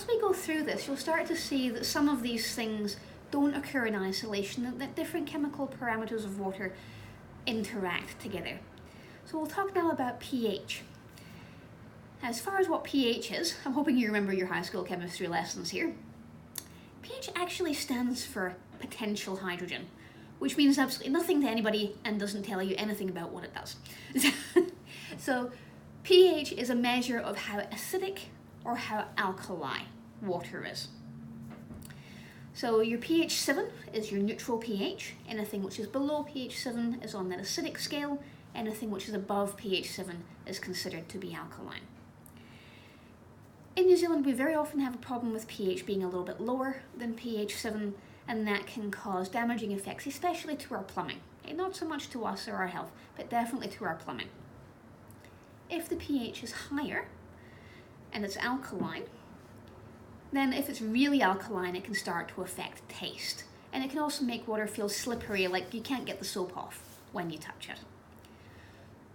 as we go through this, you'll start to see that some of these things don't occur in isolation, that different chemical parameters of water interact together. So we'll talk now about pH. As far as what pH is, I'm hoping you remember your high school chemistry lessons here. pH actually stands for potential hydrogen, which means absolutely nothing to anybody and doesn't tell you anything about what it does. So pH is a measure of how acidic or how alkali water is. So your pH 7 is your neutral pH. Anything which is below pH 7 is on that acidic scale. Anything which is above pH 7 is considered to be alkaline. In New Zealand, we very often have a problem with pH being a little bit lower than pH 7, and that can cause damaging effects, especially to our plumbing. Not so much to us or our health, but definitely to our plumbing. If the pH is higher and it's alkaline, then if it's really alkaline, it can start to affect taste. And it can also make water feel slippery, like you can't get the soap off when you touch it.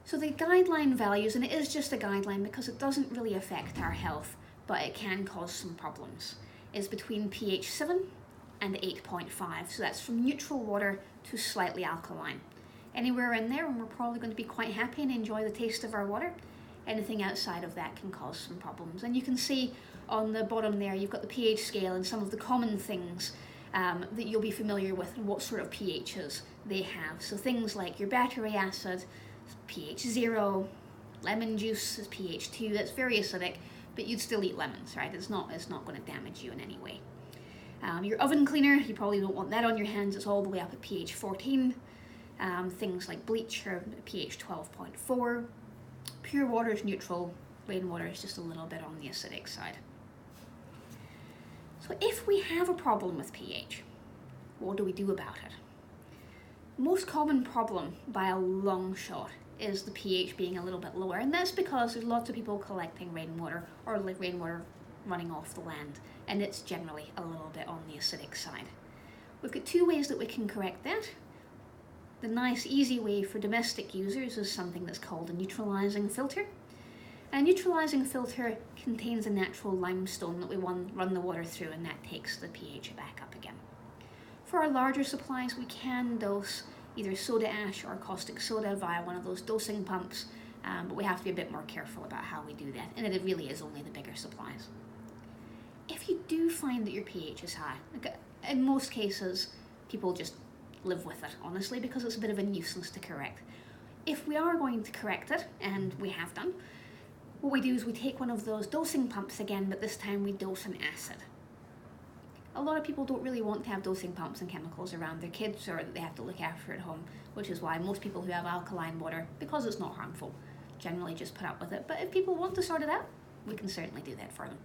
So the guideline values, and it is just a guideline because it doesn't really affect our health, but it can cause some problems, is between pH 7 and 8.5. So that's from neutral water to slightly alkaline. Anywhere in there, and we're probably going to be quite happy and enjoy the taste of our water. Anything outside of that can cause some problems. And you can see on the bottom there, you've got the pH scale and some of the common things that you'll be familiar with and what sort of pHs they have. So things like your battery acid, pH 0, lemon juice is pH 2, that's very acidic, but you'd still eat lemons, right? It's not going to damage you in any way. Your oven cleaner, you probably don't want that on your hands, it's all the way up at pH 14. Things like bleach are pH 12.4. Pure water is neutral, rainwater is just a little bit on the acidic side. So if we have a problem with pH, what do we do about it? Most common problem by a long shot is the pH being a little bit lower, and that's because there's lots of people collecting rainwater or rainwater running off the land, and it's generally a little bit on the acidic side. We've got two ways that we can correct that. The nice easy way for domestic users is something that's called a neutralizing filter. A neutralizing filter contains a natural limestone that we run the water through, and that takes the pH back up again. For our larger supplies, we can dose either soda ash or caustic soda via one of those dosing pumps, but we have to be a bit more careful about how we do that, and it really is only the bigger supplies. If you do find that your pH is high, in most cases, people just live with it, honestly, because it's a bit of a nuisance to correct. If we are going to correct it, and we have done, what we do is we take one of those dosing pumps again, but this time we dose an acid. A lot of people don't really want to have dosing pumps and chemicals around their kids or that they have to look after at home, which is why most people who have alkaline water, because it's not harmful, generally just put up with it. But if people want to sort it out, we can certainly do that for them.